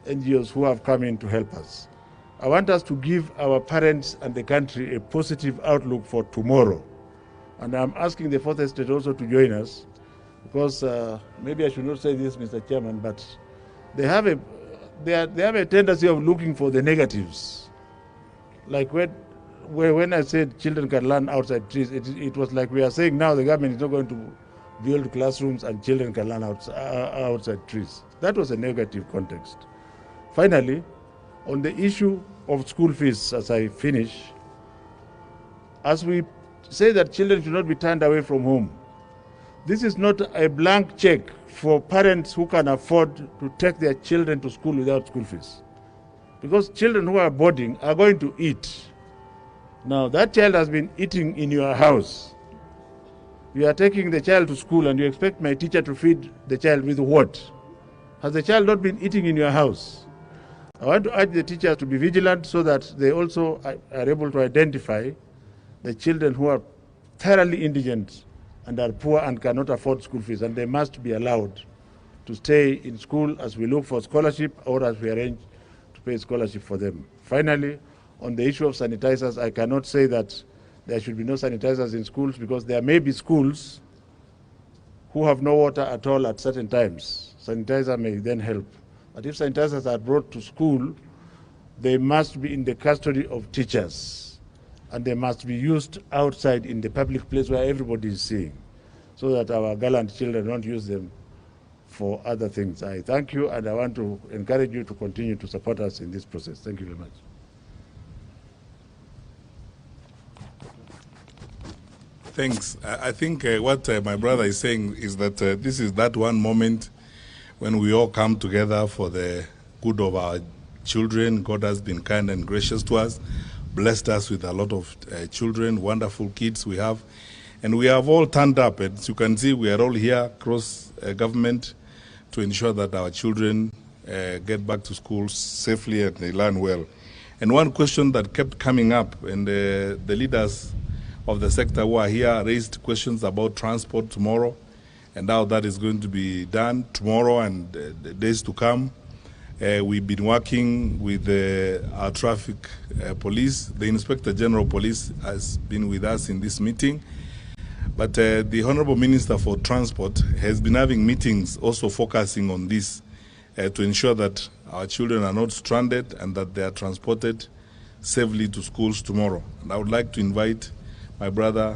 NGOs who have come in to help us. I want us to give our parents and the country a positive outlook for tomorrow. And I'm asking the Fourth Estate also to join us, because maybe I should not say this, Mr. Chairman, but they have a tendency of looking for the negatives. Like when I said children can learn outside trees, it was like we are saying now the government is not going to build classrooms and children can learn outside trees. That was a negative context. Finally, on the issue of school fees, as I finish, as we say that children should not be turned away from home, this is not a blank check for parents who can afford to take their children to school without school fees. Because children who are boarding are going to eat. Now, that child has been eating in your house. You are taking the child to school and you expect my teacher to feed the child with what? Has the child not been eating in your house? I want to urge the teachers to be vigilant so that they also are able to identify the children who are thoroughly indigent and are poor and cannot afford school fees, and they must be allowed to stay in school as we look for scholarship or as we arrange to pay scholarship for them. Finally, on the issue of sanitizers, I cannot say that there should be no sanitizers in schools, because there may be schools who have no water at all at certain times. Sanitizer may then help. But if sanitizers are brought to school, they must be in the custody of teachers, and they must be used outside in the public place where everybody is seeing, so that our gallant children don't use them for other things. I thank you, and I want to encourage you to continue to support us in this process. Thank you very much. Thanks. I think what my brother is saying is that this is that one moment when we all come together for the good of our children. God has been kind and gracious to us, blessed us with a lot of children, wonderful kids we have. And we have all turned up. As you can see, we are all here across government to ensure that our children get back to school safely and they learn well. And one question that kept coming up, and the leaders of the sector who are here raised questions about transport tomorrow and how that is going to be done tomorrow and the days to come. We've been working with our traffic police. The Inspector General Police has been with us in this meeting. But the Honorable Minister for Transport has been having meetings also focusing on this to ensure that our children are not stranded and that they are transported safely to schools tomorrow. And I would like to invite my brother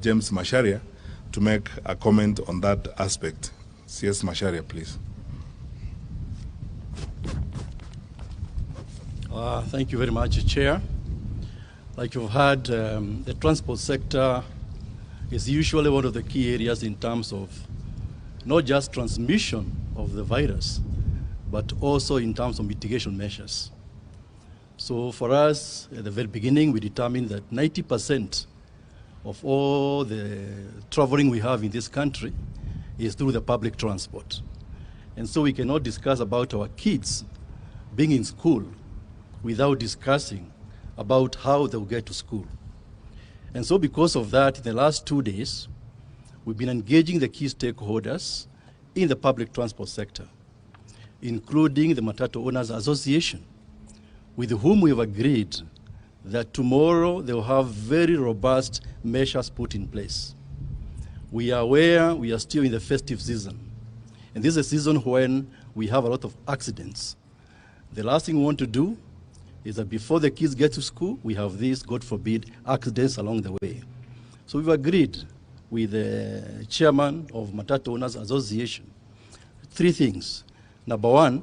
James Macharia to make a comment on that aspect. CS Macharia, please. Thank you very much, Chair. Like you've heard, the transport sector is usually one of the key areas in terms of not just transmission of the virus, but also in terms of mitigation measures. So for us, at the very beginning, we determined that 90% of all the traveling we have in this country is through the public transport. And so we cannot discuss about our kids being in school without discussing about how they'll get to school. And so because of that, in the last 2 days, we've been engaging the key stakeholders in the public transport sector, including the Matatu Owners Association, with whom we have agreed that tomorrow they will have very robust measures put in place. We are aware we are still in the festive season, and this is a season when we have a lot of accidents. The last thing we want to do is that before the kids get to school, we have these, God forbid, accidents along the way. So we've agreed with the chairman of Matatu Owners Association 3 things. Number 1,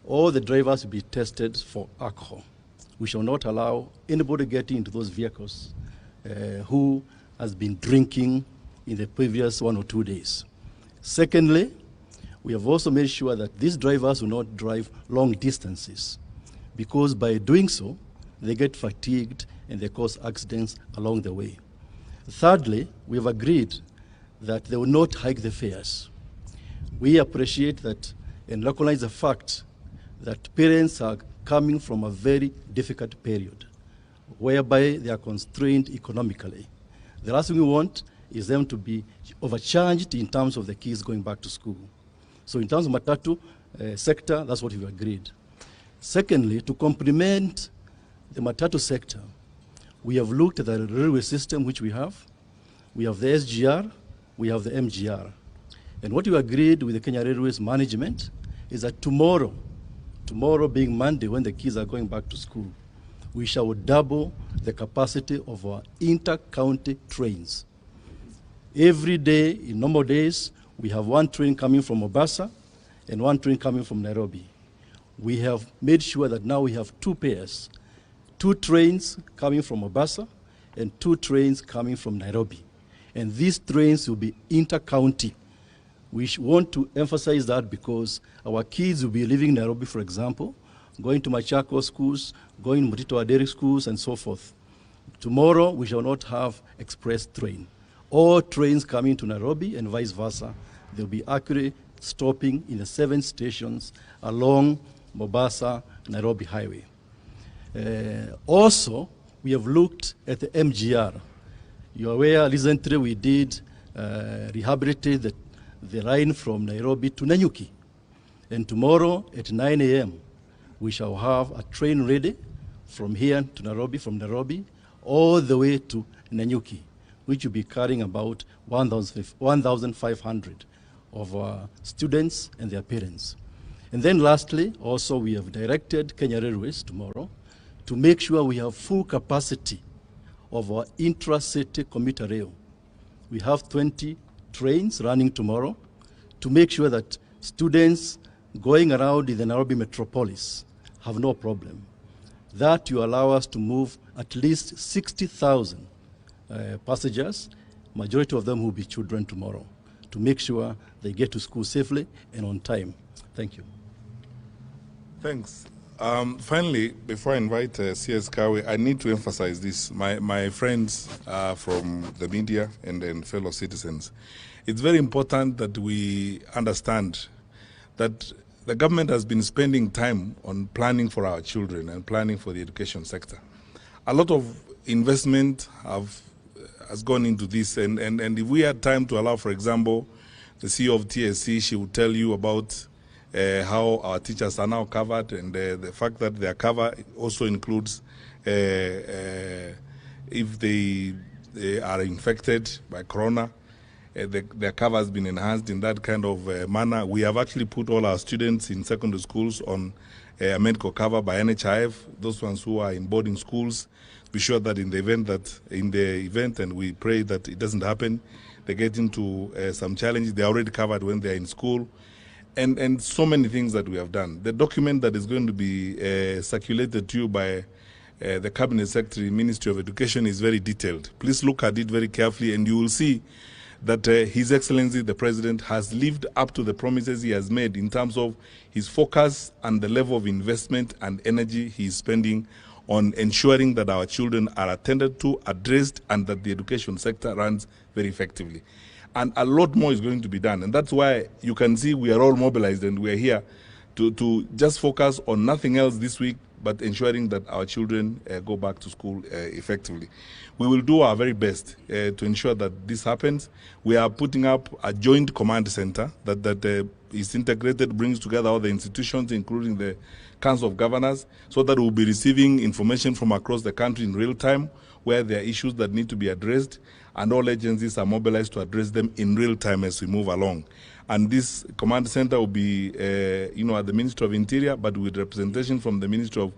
all the drivers will be tested for alcohol. We shall not allow anybody getting into those vehicles who has been drinking in the previous 1 or 2 days. Secondly, we have also made sure that these drivers will not drive long distances, because by doing so, they get fatigued and they cause accidents along the way. Thirdly, we have agreed that they will not hike the fares. We appreciate that and recognize the fact that parents are coming from a very difficult period, whereby they are constrained economically. The last thing we want is them to be overcharged in terms of the kids going back to school. So in terms of Matatu, sector, that's what we've agreed. Secondly, to complement the matatu sector, we have looked at the railway system which we have. We have the SGR, we have the MGR. And what we agreed with the Kenya Railways management is that tomorrow being Monday, when the kids are going back to school, we shall double the capacity of our inter-county trains. Every day, in normal days, we have one train coming from Mombasa and one train coming from Nairobi. We have made sure that now we have two pairs, 2 trains coming from Mombasa and 2 trains coming from Nairobi. And these trains will be inter-county. We want to emphasize that because our kids will be leaving Nairobi, for example, going to Machako schools, going to Mutito Aderi schools, and so forth. Tomorrow, we shall not have express train. All trains coming to Nairobi and vice versa, they'll be actually stopping in the 7 stations along Mombasa-Nairobi Highway. Also, we have looked at the MGR. You're aware, recently we did rehabilitate the line from Nairobi to Nanyuki. And tomorrow at 9 a.m., we shall have a train ready from here to Nairobi, from Nairobi, all the way to Nanyuki, which will be carrying about 1,500 of our students and their parents. And then lastly, also we have directed Kenya Railways tomorrow to make sure we have full capacity of our intra-city commuter rail. We have 20 trains running tomorrow to make sure that students going around in the Nairobi metropolis have no problem. That will allow us to move at least 60,000 passengers, majority of them will be children tomorrow, to make sure they get to school safely and on time. Thank you. Thanks. Finally, before I invite CS Kawe, I need to emphasize this. My friends from the media and fellow citizens, it's very important that we understand that the government has been spending time on planning for our children and planning for the education sector. A lot of investment has gone into this, and if we had time to allow, for example, the CEO of TSC, she would tell you about how our teachers are now covered, and the fact that their cover also includes if they are infected by corona, their cover has been enhanced in that kind of manner. We have actually put all our students in secondary schools on a medical cover by NHIF, those ones who are in boarding schools. Be sure that in the event, and we pray that it doesn't happen, they get into some challenges. They're already covered when they're in school. And so many things that we have done. The document that is going to be circulated to you by the Cabinet Secretary, Ministry of Education, is very detailed. Please look at it very carefully, and you will see that His Excellency, the President, has lived up to the promises he has made in terms of his focus and the level of investment and energy he is spending on ensuring that our children are attended to, addressed, and that the education sector runs very effectively. And a lot more is going to be done. And that's why you can see we are all mobilized and we are here to just focus on nothing else this week but ensuring that our children go back to school effectively. We will do our very best to ensure that this happens. We are putting up a joint command center that is integrated, brings together all the institutions, including the Council of Governors, so that we'll be receiving information from across the country in real time where there are issues that need to be addressed, and all agencies are mobilized to address them in real time as we move along. And this command center will be, at the Ministry of Interior, but with representation from the Ministry of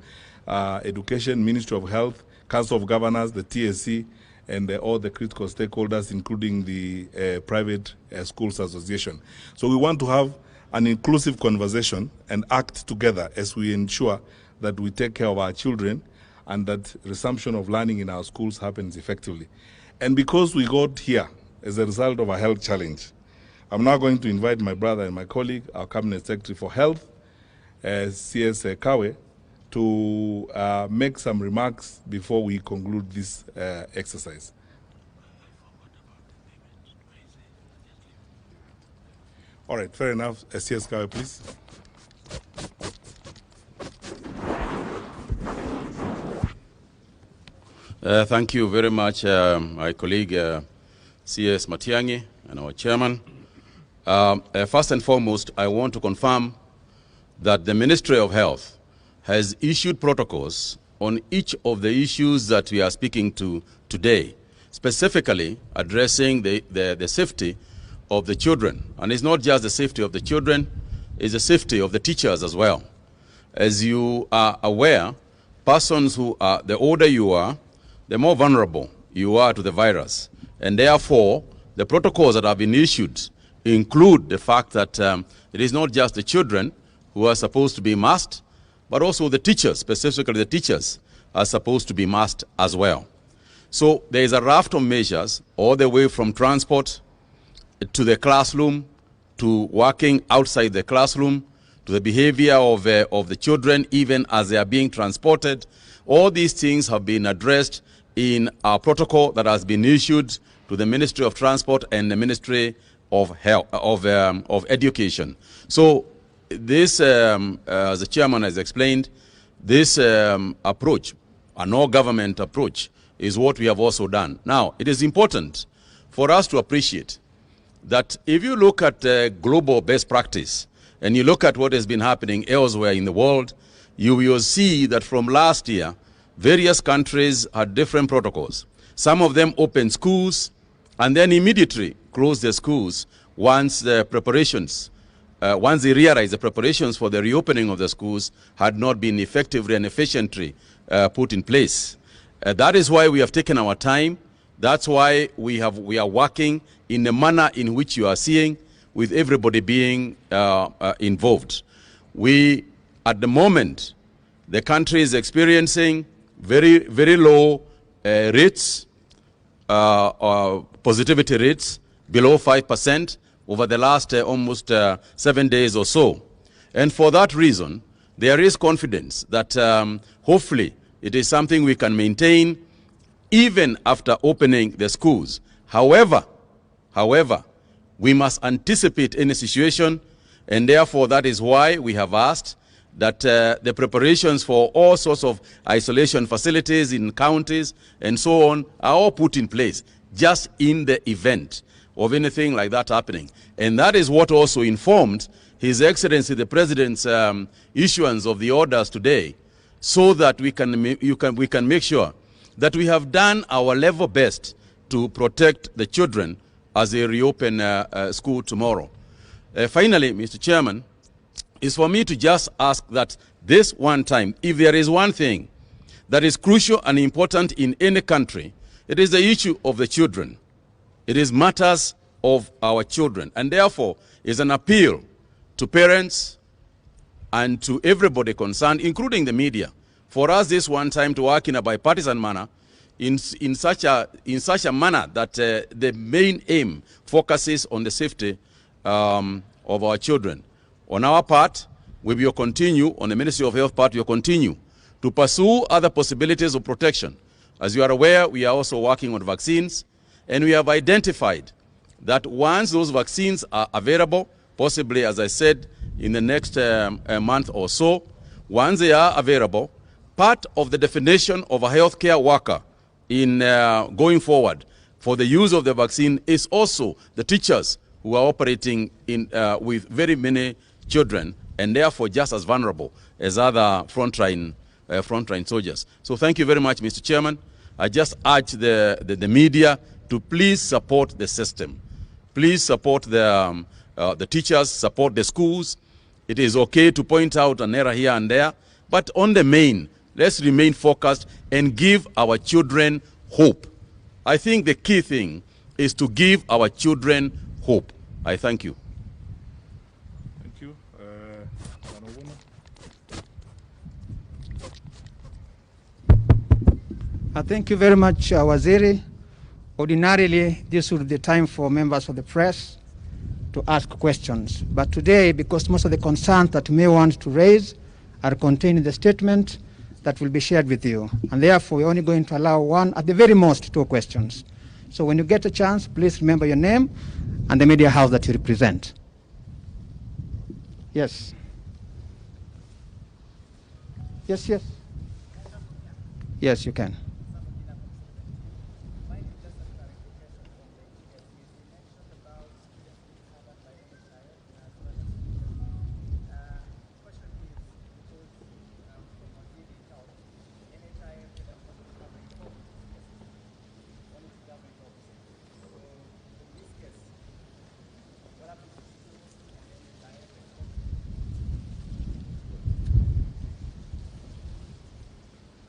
Education, Ministry of Health, Council of Governors, the TSC, and all the critical stakeholders, including the Private Schools Association. So we want to have an inclusive conversation and act together as we ensure that we take care of our children and that resumption of learning in our schools happens effectively. And because we got here as a result of a health challenge, I'm now going to invite my brother and my colleague, our Cabinet Secretary for Health, CS Kawe, to make some remarks before we conclude this exercise. All right, fair enough. CS Kawe, please. Thank you very much, my colleague CS Matiang'i and our chairman. First and foremost, I want to confirm that the Ministry of Health has issued protocols on each of the issues that we are speaking to today, specifically addressing the safety of the children. And it's not just the safety of the children, it's the safety of the teachers as well. As you are aware, persons who are, the older you are, the more vulnerable you are to the virus. And therefore, the protocols that have been issued include the fact that it is not just the children who are supposed to be masked, but also the teachers, specifically the teachers, are supposed to be masked as well. So there is a raft of measures all the way from transport to the classroom, to working outside the classroom, to the behavior of the children even as they are being transported. All these things have been addressed in our protocol that has been issued to the Ministry of Transport and the Ministry of Health, of Education. So this, as the chairman has explained, this approach, an all-government approach, is what we have also done. Now, it is important for us to appreciate that if you look at global best practice and you look at what has been happening elsewhere in the world, you will see that from last year, various countries had different protocols. Some of them opened schools and then immediately closed their schools once the preparations, once they realized the preparations for the reopening of the schools had not been effectively and efficiently put in place. That is why we have taken our time. That's why we are working in the manner in which you are seeing, with everybody being involved. We, at the moment, the country is experiencing very, very low rates, positivity rates, below 5% over the last almost 7 days or so. And for that reason, there is confidence that hopefully it is something we can maintain even after opening the schools. However, we must anticipate any situation, and therefore that is why we have asked that the preparations for all sorts of isolation facilities in counties and so on are all put in place just in the event of anything like that happening. And that is what also informed His Excellency the President's issuance of the orders today, so that we can make sure that we have done our level best to protect the children as they reopen school tomorrow. Finally, Mr. Chairman, is for me to just ask that this one time, if there is one thing that is crucial and important in any country, it is the issue of the children. It is matters of our children, and therefore is an appeal to parents and to everybody concerned, including the media, for us this one time to work in a bipartisan manner, in such a manner that the main aim focuses on the safety of our children. On our part, we will continue, on the Ministry of Health part, we will continue to pursue other possibilities of protection. As you are aware, we are also working on vaccines, and we have identified that once those vaccines are available, possibly, as I said, in the next month or so, once they are available, part of the definition of a healthcare worker in going forward for the use of the vaccine is also the teachers who are operating in, with very many children, and therefore just as vulnerable as other frontline soldiers. So thank you very much, Mr. Chairman. I just urge the media to please support the system. Please support the teachers, support the schools. It is okay to point out an error here and there, but on the main, let's remain focused and give our children hope. I think the key thing is to give our children hope. I thank you. Thank you. Thank you very much, Waziri. Ordinarily, this would be the time for members of the press to ask questions. But today, because most of the concerns that you may want to raise are contained in the statement that will be shared with you. And therefore, we're only going to allow one, at the very most, 2 questions. So when you get a chance, please remember your name and the media house that you represent. Yes. Yes, yes. Yes, you can.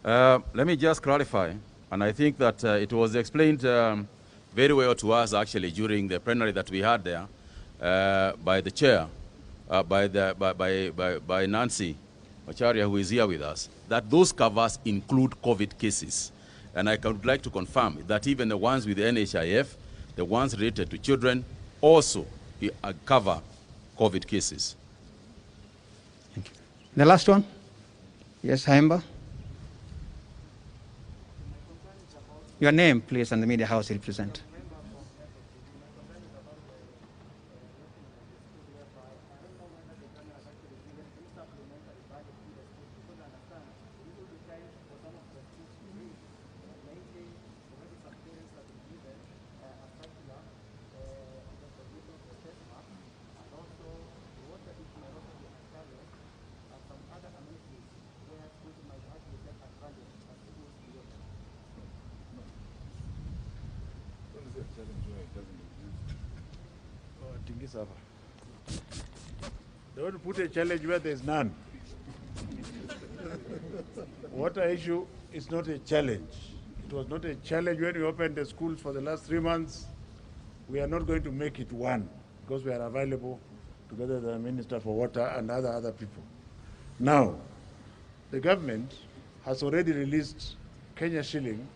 Let me just clarify, and I think that it was explained very well to us actually during the plenary that we had there by the chair, by Nancy Macharia, who is here with us, that those covers include COVID cases. And I would like to confirm that even the ones with the NHIF, the ones related to children, also cover COVID cases. Thank you. The last one? Yes, Haimba. Your name, please, and the media house you represent. Don't put a challenge where there's none. Water issue is not a challenge. It was not a challenge when we opened the schools for the last 3 months. We are not going to make it one because we are available together with the Minister for Water and other people. Now, the government has already released Kenya shilling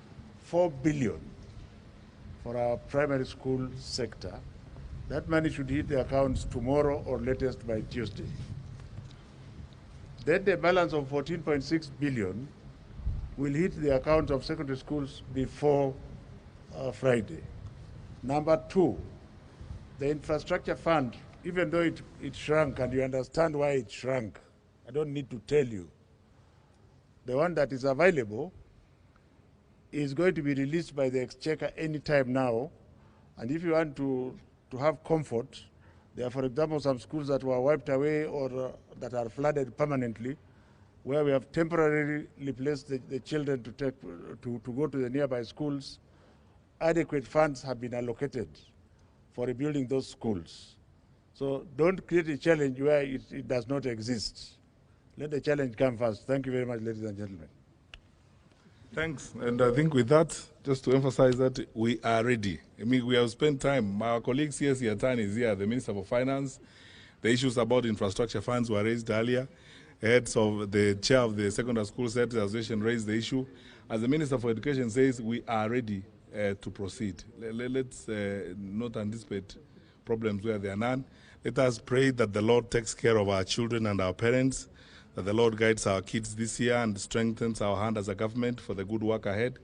4 billion for our primary school sector. That money should hit the accounts tomorrow or latest by Tuesday. Then the balance of 14.6 billion will hit the accounts of secondary schools before Friday. Number two, the infrastructure fund, even though it shrunk, and you understand why it shrunk, I don't need to tell you. The one that is available is going to be released by the Exchequer anytime now. And if you want to have comfort, there are, for example, some schools that were wiped away or that are flooded permanently, where we have temporarily placed the children to go to the nearby schools. Adequate funds have been allocated for rebuilding those schools. So don't create a challenge where it does not exist. Let the challenge come first. Thank you very much, ladies and gentlemen. Thanks. And I think with that, just to emphasize that we are ready. I mean, we have spent time. Our colleague C.S. Yatan is here, the Minister for Finance. The issues about infrastructure funds were raised earlier. The chair of the Secondary School Sector Association raised the issue. As the Minister for Education says, we are ready to proceed. Let's not anticipate problems where there are none. Let us pray that the Lord takes care of our children and our parents, that the Lord guides our kids this year and strengthens our hand as a government for the good work ahead,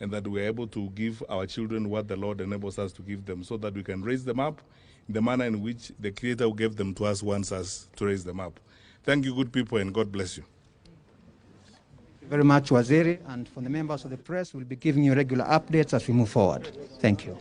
and that we're able to give our children what the Lord enables us to give them, so that we can raise them up in the manner in which the Creator who gave them to us wants us to raise them up. Thank you, good people, and God bless you. Thank you very much, Waziri, and for the members of the press, we'll be giving you regular updates as we move forward. Thank you.